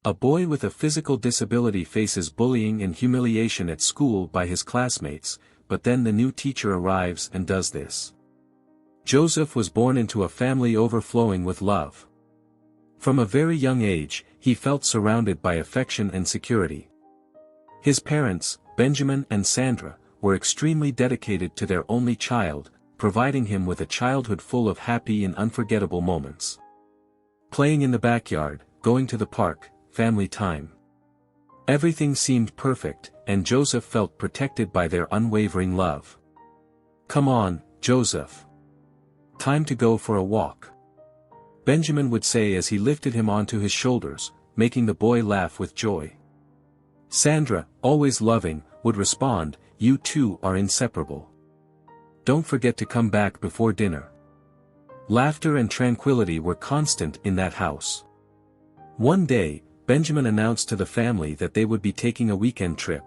A boy with a physical disability faces bullying and humiliation at school by his classmates, but then the new teacher arrives and does this. Joseph was born into a family overflowing with love. From a very young age, he felt surrounded by affection and security. His parents, Benjamin and Sandra, were extremely dedicated to their only child, providing him with a childhood full of happy and unforgettable moments. Playing in the backyard, going to the park, family time. Everything seemed perfect, and Joseph felt protected by their unwavering love. "Come on, Joseph. Time to go for a walk," Benjamin would say as he lifted him onto his shoulders, making the boy laugh with joy. Sandra, always loving, would respond, "You two are inseparable. Don't forget to come back before dinner." Laughter and tranquility were constant in that house. One day, Benjamin announced to the family that they would be taking a weekend trip.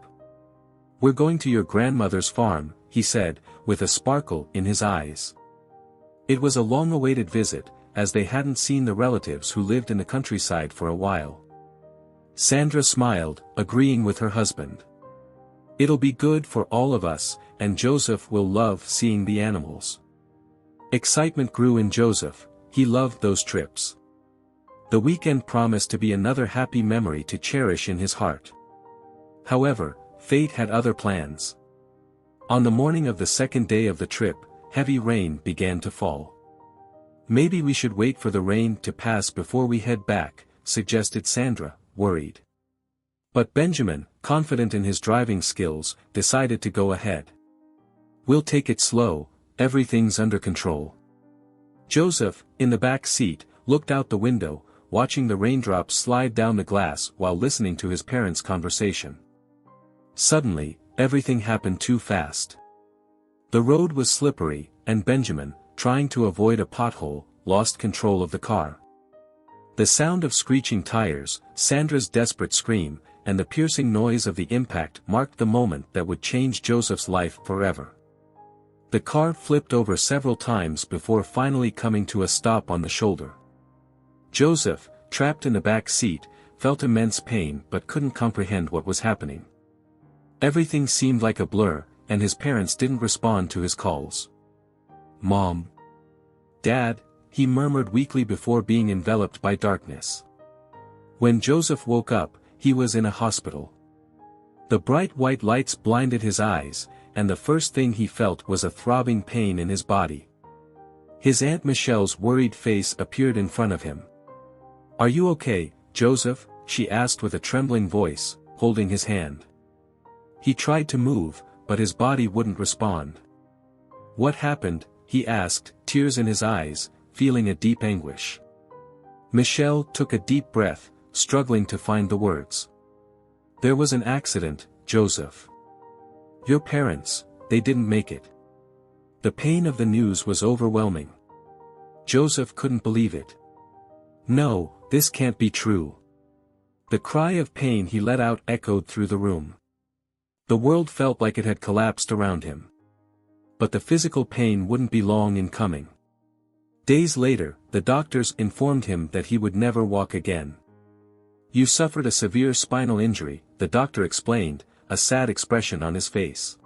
"We're going to your grandmother's farm," he said, with a sparkle in his eyes. It was a long-awaited visit, as they hadn't seen the relatives who lived in the countryside for a while. Sandra smiled, agreeing with her husband. "It'll be good for all of us, and Joseph will love seeing the animals." Excitement grew in Joseph. He loved those trips. The weekend promised to be another happy memory to cherish in his heart. However, fate had other plans. On the morning of the second day of the trip, heavy rain began to fall. "Maybe we should wait for the rain to pass before we head back," suggested Sandra, worried. But Benjamin, confident in his driving skills, decided to go ahead. "We'll take it slow, everything's under control." Joseph, in the back seat, looked out the window, watching the raindrops slide down the glass while listening to his parents' conversation. Suddenly, everything happened too fast. The road was slippery, and Benjamin, trying to avoid a pothole, lost control of the car. The sound of screeching tires, Sandra's desperate scream, and the piercing noise of the impact marked the moment that would change Joseph's life forever. The car flipped over several times before finally coming to a stop on the shoulder. Joseph, trapped in the back seat, felt immense pain but couldn't comprehend what was happening. Everything seemed like a blur, and his parents didn't respond to his calls. "Mom. Dad," he murmured weakly before being enveloped by darkness. When Joseph woke up, he was in a hospital. The bright white lights blinded his eyes, and the first thing he felt was a throbbing pain in his body. His Aunt Michelle's worried face appeared in front of him. "Are you okay, Joseph?" she asked with a trembling voice, holding his hand. He tried to move, but his body wouldn't respond. "What happened?" he asked, tears in his eyes, feeling a deep anguish. Michelle took a deep breath, struggling to find the words. "There was an accident, Joseph. Your parents, they didn't make it." The pain of the news was overwhelming. Joseph couldn't believe it. "No, this can't be true." The cry of pain he let out echoed through the room. The world felt like it had collapsed around him. But the physical pain wouldn't be long in coming. Days later, the doctors informed him that he would never walk again. "You suffered a severe spinal injury," the doctor explained, a sad expression on his face.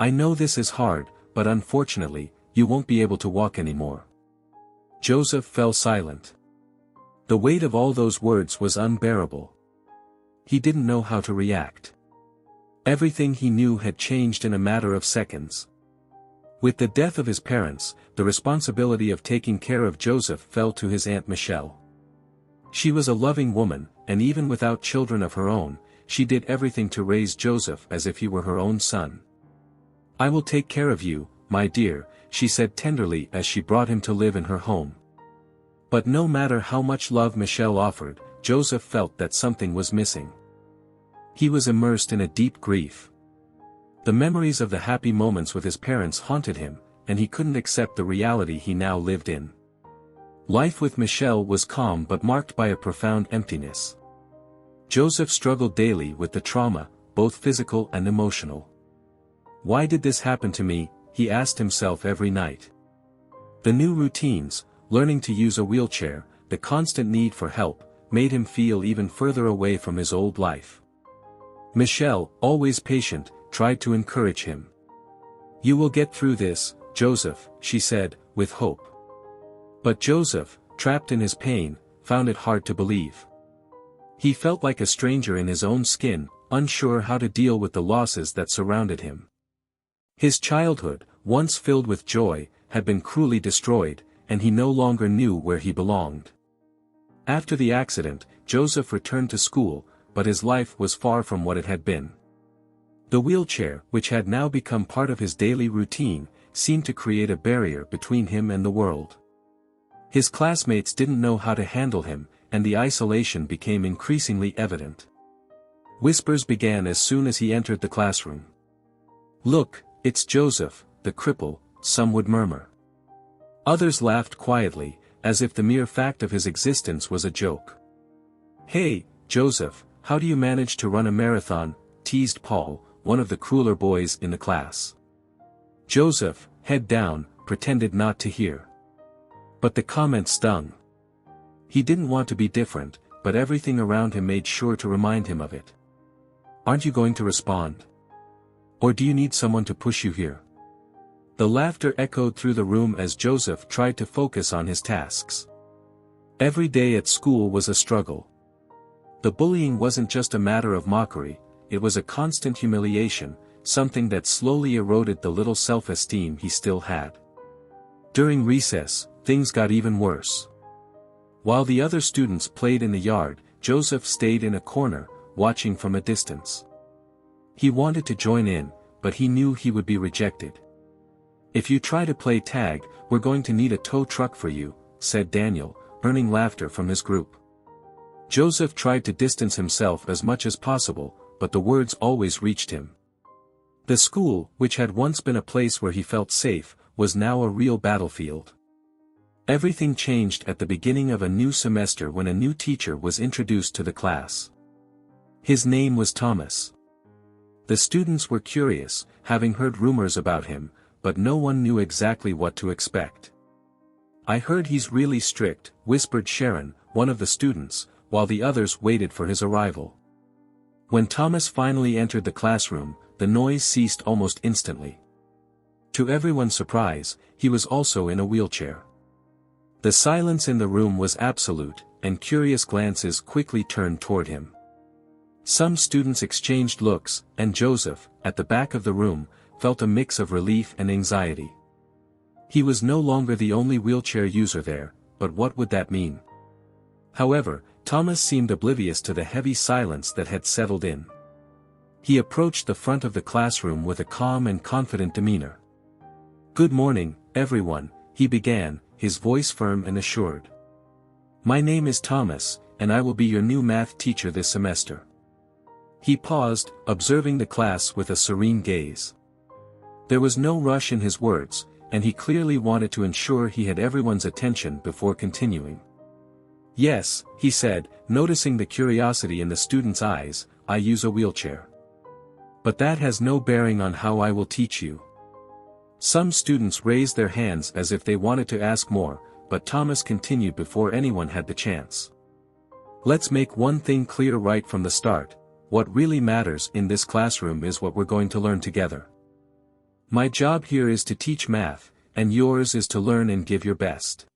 "I know this is hard, but unfortunately, you won't be able to walk anymore." Joseph fell silent. The weight of all those words was unbearable. He didn't know how to react. Everything he knew had changed in a matter of seconds. With the death of his parents, the responsibility of taking care of Joseph fell to his Aunt Michelle. She was a loving woman, and even without children of her own, she did everything to raise Joseph as if he were her own son. "I will take care of you, my dear," she said tenderly as she brought him to live in her home. But no matter how much love Michelle offered, Joseph felt that something was missing. He was immersed in a deep grief. The memories of the happy moments with his parents haunted him, and he couldn't accept the reality he now lived in. Life with Michelle was calm but marked by a profound emptiness. Joseph struggled daily with the trauma, both physical and emotional. "Why did this happen to me?" he asked himself every night. The new routines, learning to use a wheelchair, the constant need for help, made him feel even further away from his old life. Michelle, always patient, tried to encourage him. "You will get through this, Joseph," she said, with hope. But Joseph, trapped in his pain, found it hard to believe. He felt like a stranger in his own skin, unsure how to deal with the losses that surrounded him. His childhood, once filled with joy, had been cruelly destroyed, and he no longer knew where he belonged. After the accident, Joseph returned to school, but his life was far from what it had been. The wheelchair, which had now become part of his daily routine, seemed to create a barrier between him and the world. His classmates didn't know how to handle him, and the isolation became increasingly evident. Whispers began as soon as he entered the classroom. "Look, it's Joseph, the cripple," some would murmur. Others laughed quietly, as if the mere fact of his existence was a joke. "Hey, Joseph, how do you manage to run a marathon?" teased Paul, one of the crueler boys in the class. Joseph, head down, pretended not to hear. But the comment stung. He didn't want to be different, but everything around him made sure to remind him of it. "Aren't you going to respond? Or do you need someone to push you here?" The laughter echoed through the room as Joseph tried to focus on his tasks. Every day at school was a struggle. The bullying wasn't just a matter of mockery, it was a constant humiliation, something that slowly eroded the little self-esteem he still had. During recess, things got even worse. While the other students played in the yard, Joseph stayed in a corner, watching from a distance. He wanted to join in, but he knew he would be rejected. "If you try to play tag, we're going to need a tow truck for you," said Daniel, earning laughter from his group. Joseph tried to distance himself as much as possible, but the words always reached him. The school, which had once been a place where he felt safe, was now a real battlefield. Everything changed at the beginning of a new semester when a new teacher was introduced to the class. His name was Thomas. The students were curious, having heard rumors about him, but no one knew exactly what to expect. "I heard he's really strict," whispered Sharon, one of the students, while the others waited for his arrival. When Thomas finally entered the classroom, the noise ceased almost instantly. To everyone's surprise, he was also in a wheelchair. The silence in the room was absolute, and curious glances quickly turned toward him. Some students exchanged looks, and Joseph, at the back of the room, felt a mix of relief and anxiety. He was no longer the only wheelchair user there, but what would that mean? However, Thomas seemed oblivious to the heavy silence that had settled in. He approached the front of the classroom with a calm and confident demeanor. "Good morning, everyone," he began, his voice firm and assured. "My name is Thomas, and I will be your new math teacher this semester." He paused, observing the class with a serene gaze. There was no rush in his words, and he clearly wanted to ensure he had everyone's attention before continuing. "Yes," he said, noticing the curiosity in the students' eyes, "I use a wheelchair. But that has no bearing on how I will teach you." Some students raised their hands as if they wanted to ask more, but Thomas continued before anyone had the chance. "Let's make one thing clear right from the start. What really matters in this classroom is what we're going to learn together. My job here is to teach math, and yours is to learn and give your best.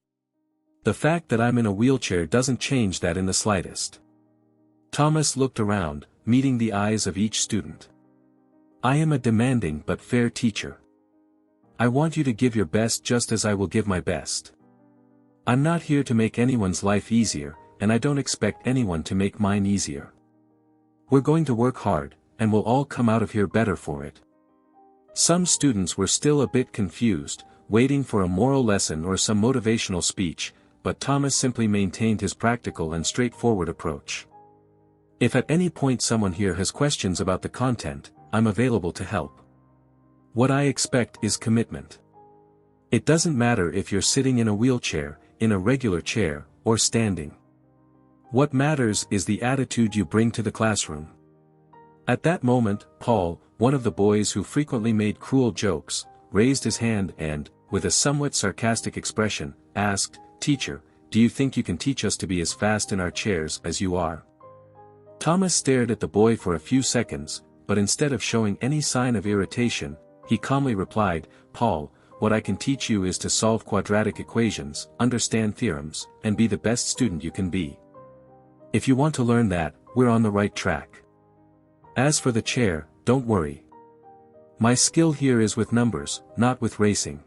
The fact that I'm in a wheelchair doesn't change that in the slightest." Thomas looked around, meeting the eyes of each student. "I am a demanding but fair teacher. I want you to give your best just as I will give my best. I'm not here to make anyone's life easier, and I don't expect anyone to make mine easier. We're going to work hard, and we'll all come out of here better for it." Some students were still a bit confused, waiting for a moral lesson or some motivational speech, but Thomas simply maintained his practical and straightforward approach. "If at any point someone here has questions about the content, I'm available to help. What I expect is commitment. It doesn't matter if you're sitting in a wheelchair, in a regular chair, or standing. What matters is the attitude you bring to the classroom." At that moment, Paul, one of the boys who frequently made cruel jokes, raised his hand and, with a somewhat sarcastic expression, asked, "Teacher, do you think you can teach us to be as fast in our chairs as you are? Thomas stared at the boy for a few seconds, but instead of showing any sign of irritation, he calmly replied, Paul, what I can teach you is to solve quadratic equations, understand theorems, and be the best student you can be. If you want to learn that, we're on the right track. As for the chair, don't worry. My skill here is with numbers, not with racing.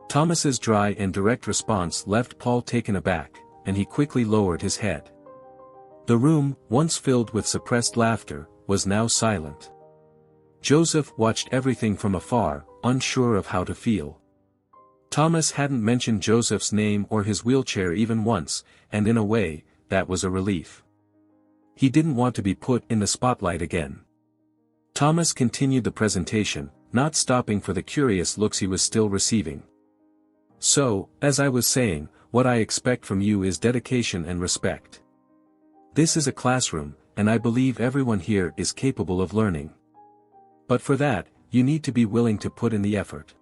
Thomas's dry and direct response left Paul taken aback, and he quickly lowered his head. The room, once filled with suppressed laughter, was now silent. Joseph watched everything from afar, unsure of how to feel. Thomas hadn't mentioned Joseph's name or his wheelchair even once, and in a way, that was a relief. He didn't want to be put in the spotlight again. Thomas continued the presentation, not stopping for the curious looks he was still receiving. So, as I was saying, what I expect from you is dedication and respect. This is a classroom, and I believe everyone here is capable of learning. But for that, you need to be willing to put in the effort.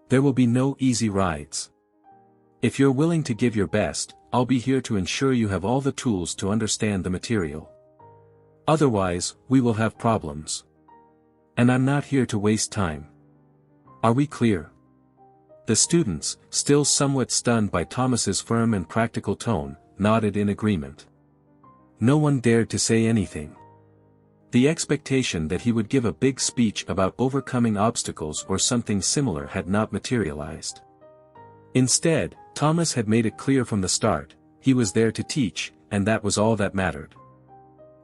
There will be no easy rides. If you're willing to give your best, I'll be here to ensure you have all the tools to understand the material. Otherwise, we will have problems. And I'm not here to waste time. Are we clear? The students, still somewhat stunned by Thomas's firm and practical tone, nodded in agreement. No one dared to say anything. The expectation that he would give a big speech about overcoming obstacles or something similar had not materialized. Instead, Thomas had made it clear from the start, he was there to teach, and that was all that mattered.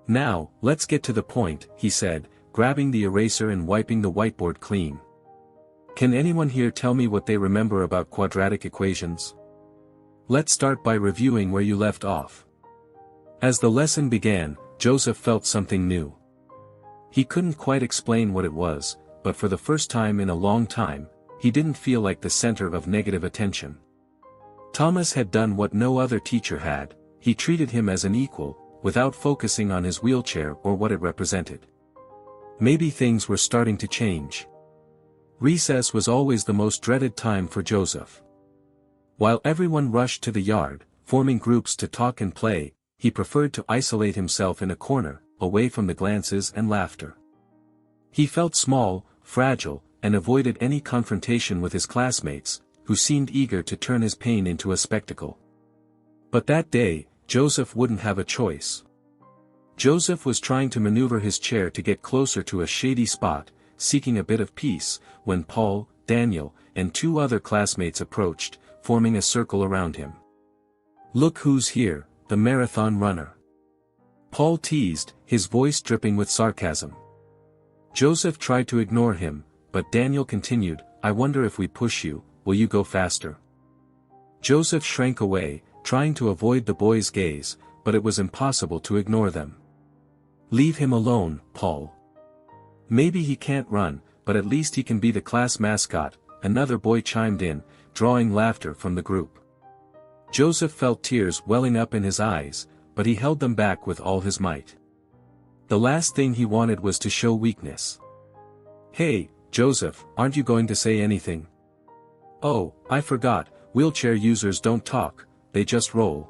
Now, let's get to the point, he said, grabbing the eraser and wiping the whiteboard clean. Can anyone here tell me what they remember about quadratic equations? Let's start by reviewing where you left off. As the lesson began, Joseph felt something new. He couldn't quite explain what it was, but for the first time in a long time, he didn't feel like the center of negative attention. Thomas had done what no other teacher had, he treated him as an equal, without focusing on his wheelchair or what it represented. Maybe things were starting to change. Recess was always the most dreaded time for Joseph. While everyone rushed to the yard, forming groups to talk and play, he preferred to isolate himself in a corner, away from the glances and laughter. He felt small, fragile, and avoided any confrontation with his classmates, who seemed eager to turn his pain into a spectacle. But that day, Joseph wouldn't have a choice. Joseph was trying to maneuver his chair to get closer to a shady spot, seeking a bit of peace, when Paul, Daniel, and two other classmates approached, forming a circle around him. Look who's here, the marathon runner. Paul teased, his voice dripping with sarcasm. Joseph tried to ignore him, but Daniel continued, I wonder if we push you, will you go faster? Joseph shrank away, trying to avoid the boys' gaze, but it was impossible to ignore them. Leave him alone, Paul. Maybe he can't run, but at least he can be the class mascot, another boy chimed in, drawing laughter from the group. Joseph felt tears welling up in his eyes, but he held them back with all his might. The last thing he wanted was to show weakness. Hey, Joseph, aren't you going to say anything? Oh, I forgot, wheelchair users don't talk, they just roll.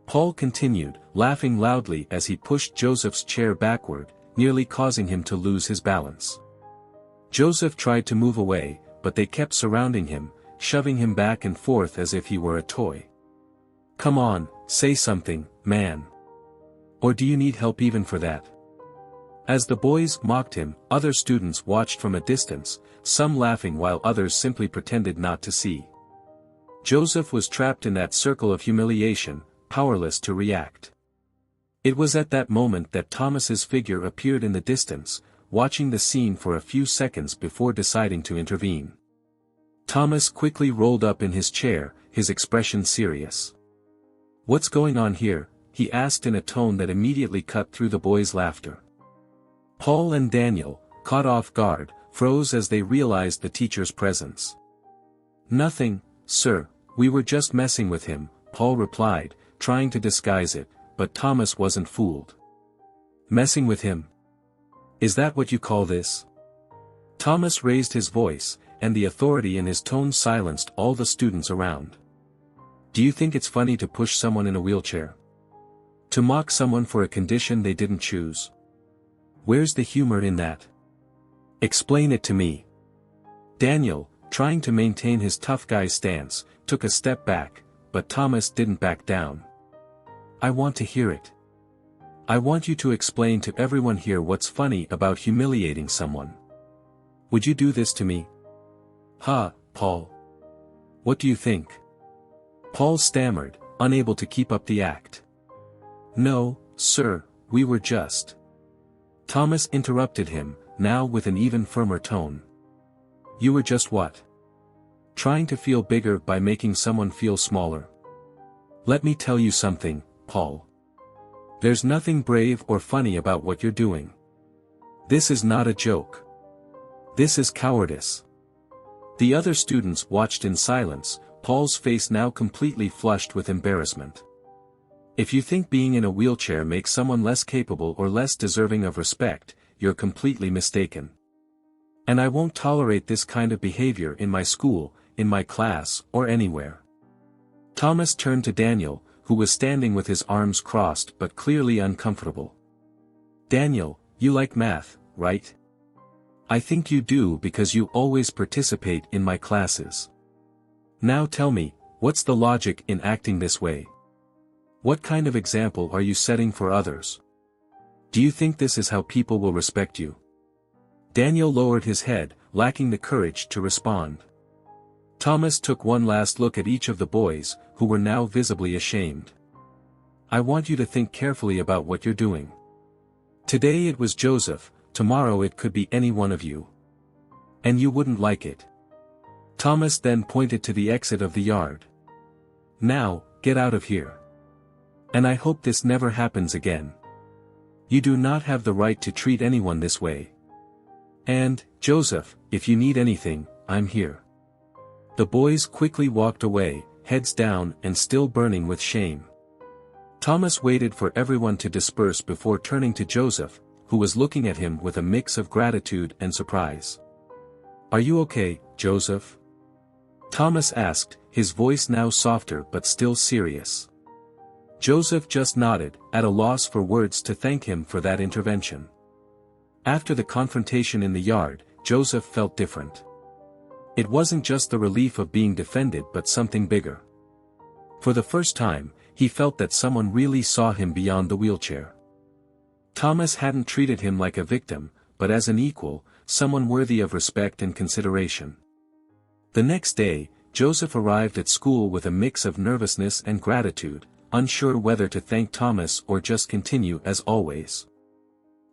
Paul continued, laughing loudly as he pushed Joseph's chair backward, nearly causing him to lose his balance. Joseph tried to move away, but they kept surrounding him, shoving him back and forth as if he were a toy. Come on, say something, man. Or do you need help even for that? As the boys mocked him, other students watched from a distance, some laughing while others simply pretended not to see. Joseph was trapped in that circle of humiliation, powerless to react. It was at that moment that Thomas's figure appeared in the distance, watching the scene for a few seconds before deciding to intervene. Thomas quickly rolled up in his chair, his expression serious. What's going on here? He asked in a tone that immediately cut through the boys' laughter. Paul and Daniel, caught off guard, froze as they realized the teacher's presence. Nothing, sir, we were just messing with him, Paul replied, trying to disguise it, but Thomas wasn't fooled. Messing with him? Is that what you call this? Thomas raised his voice, and the authority in his tone silenced all the students around. Do you think it's funny to push someone in a wheelchair? To mock someone for a condition they didn't choose? Where's the humor in that? Explain it to me. Daniel, trying to maintain his tough guy stance, took a step back, but Thomas didn't back down. I want to hear it. I want you to explain to everyone here what's funny about humiliating someone. Would you do this to me? Paul. What do you think? Paul stammered, unable to keep up the act. No, sir, we were just. Thomas interrupted him, now with an even firmer tone. You were just what? Trying to feel bigger by making someone feel smaller. Let me tell you something, Paul. There's nothing brave or funny about what you're doing. This is not a joke. This is cowardice. The other students watched in silence, Paul's face now completely flushed with embarrassment. If you think being in a wheelchair makes someone less capable or less deserving of respect, you're completely mistaken. And I won't tolerate this kind of behavior in my school, in my class, or anywhere. Thomas turned to Daniel, who was standing with his arms crossed but clearly uncomfortable. Daniel, you like math, right? I think you do because you always participate in my classes. Now tell me, what's the logic in acting this way? What kind of example are you setting for others? Do you think this is how people will respect you? Daniel lowered his head, lacking the courage to respond. Thomas took one last look at each of the boys, who were now visibly ashamed. I want you to think carefully about what you're doing. Today it was Joseph, tomorrow it could be any one of you. And you wouldn't like it. Thomas then pointed to the exit of the yard. Now, get out of here. And I hope this never happens again. You do not have the right to treat anyone this way. And, Joseph, if you need anything, I'm here. The boys quickly walked away, heads down and still burning with shame. Thomas waited for everyone to disperse before turning to Joseph, who was looking at him with a mix of gratitude and surprise. Are you okay, Joseph? Thomas asked, his voice now softer but still serious. Joseph just nodded, at a loss for words to thank him for that intervention. After the confrontation in the yard, Joseph felt different. It wasn't just the relief of being defended but something bigger. For the first time, he felt that someone really saw him beyond the wheelchair. Thomas hadn't treated him like a victim, but as an equal, someone worthy of respect and consideration. The next day, Joseph arrived at school with a mix of nervousness and gratitude, unsure whether to thank Thomas or just continue as always.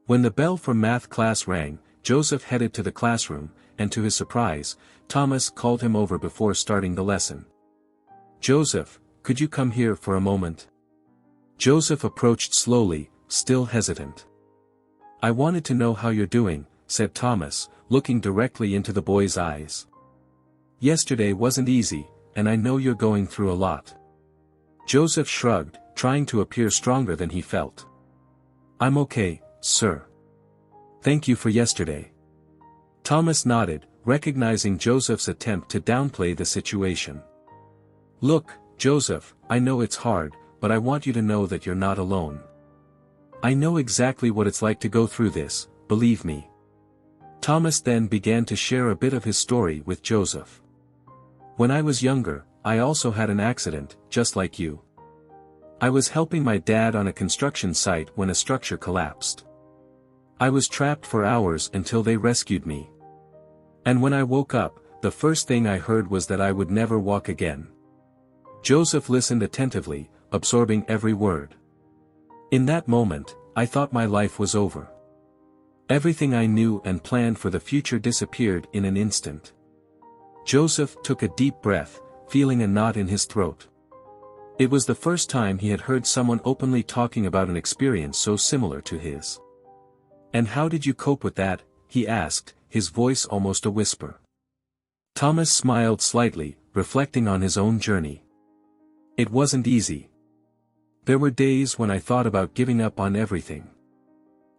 When the bell for math class rang, Joseph headed to the classroom, and to his surprise, Thomas called him over before starting the lesson. Joseph, could you come here for a moment? Joseph approached slowly, still hesitant. I wanted to know how you're doing, said Thomas, looking directly into the boy's eyes. Yesterday wasn't easy, and I know you're going through a lot. Joseph shrugged, trying to appear stronger than he felt. I'm okay, sir. Thank you for yesterday. Thomas nodded, recognizing Joseph's attempt to downplay the situation. Look, Joseph, I know it's hard, but I want you to know that you're not alone. I know exactly what it's like to go through this, believe me. Thomas then began to share a bit of his story with Joseph. When I was younger, I also had an accident, just like you. I was helping my dad on a construction site when a structure collapsed. I was trapped for hours until they rescued me. And when I woke up, the first thing I heard was that I would never walk again. Joseph listened attentively, absorbing every word. In that moment, I thought my life was over. Everything I knew and planned for the future disappeared in an instant. Joseph took a deep breath, feeling a knot in his throat. It was the first time he had heard someone openly talking about an experience so similar to his. And how did you cope with that? He asked, his voice almost a whisper. Thomas smiled slightly, reflecting on his own journey. It wasn't easy. There were days when I thought about giving up on everything.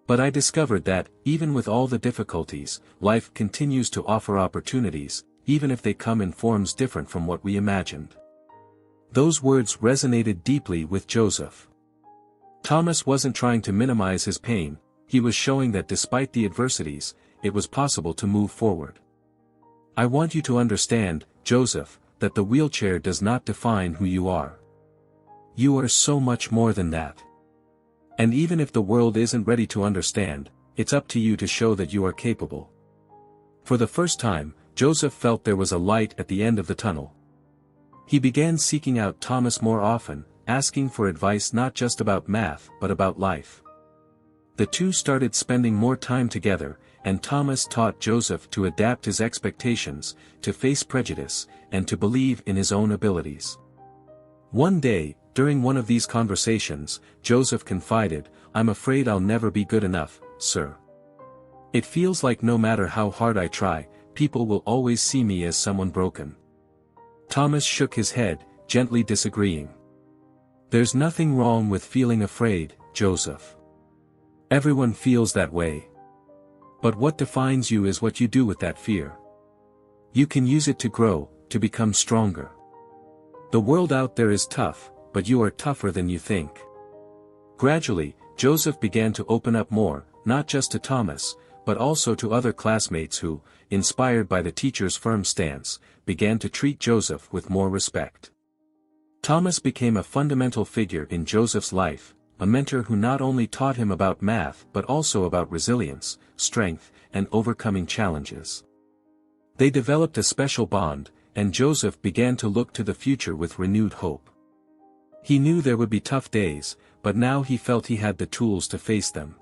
But I discovered that, even with all the difficulties, life continues to offer opportunities, even if they come in forms different from what we imagined. Those words resonated deeply with Joseph. Thomas wasn't trying to minimize his pain, he was showing that despite the adversities, it was possible to move forward. I want you to understand, Joseph, that the wheelchair does not define who you are. You are so much more than that. And even if the world isn't ready to understand, it's up to you to show that you are capable. For the first time, Joseph felt there was a light at the end of the tunnel. He began seeking out Thomas more often, asking for advice not just about math but about life. The two started spending more time together, and Thomas taught Joseph to adapt his expectations, to face prejudice, and to believe in his own abilities. One day, during one of these conversations, Joseph confided, "I'm afraid I'll never be good enough, sir. It feels like no matter how hard I try, people will always see me as someone broken." Thomas shook his head, gently disagreeing. "There's nothing wrong with feeling afraid, Joseph. Everyone feels that way. But what defines you is what you do with that fear. You can use it to grow, to become stronger. The world out there is tough, but you are tougher than you think." Gradually, Joseph began to open up more, not just to Thomas, but also to other classmates who, inspired by the teacher's firm stance, began to treat Joseph with more respect. Thomas became a fundamental figure in Joseph's life, a mentor who not only taught him about math but also about resilience, strength, and overcoming challenges. They developed a special bond, and Joseph began to look to the future with renewed hope. He knew there would be tough days, but now he felt he had the tools to face them.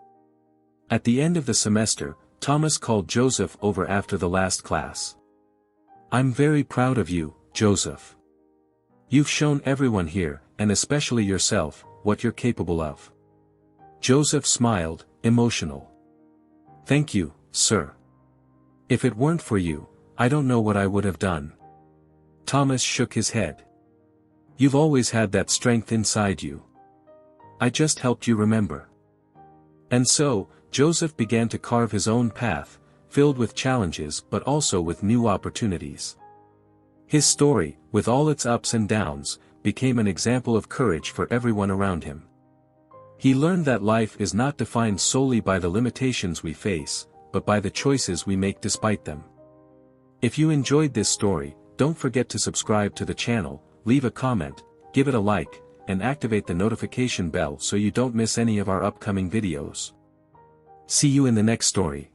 At the end of the semester, Thomas called Joseph over after the last class. "I'm very proud of you, Joseph. You've shown everyone here, and especially yourself, what you're capable of." Joseph smiled, emotional. "Thank you, sir. If it weren't for you, I don't know what I would have done." Thomas shook his head. "You've always had that strength inside you. I just helped you remember." And so, Joseph began to carve his own path, filled with challenges but also with new opportunities. His story, with all its ups and downs, became an example of courage for everyone around him. He learned that life is not defined solely by the limitations we face, but by the choices we make despite them. If you enjoyed this story, don't forget to subscribe to the channel, leave a comment, give it a like, and activate the notification bell so you don't miss any of our upcoming videos. See you in the next story.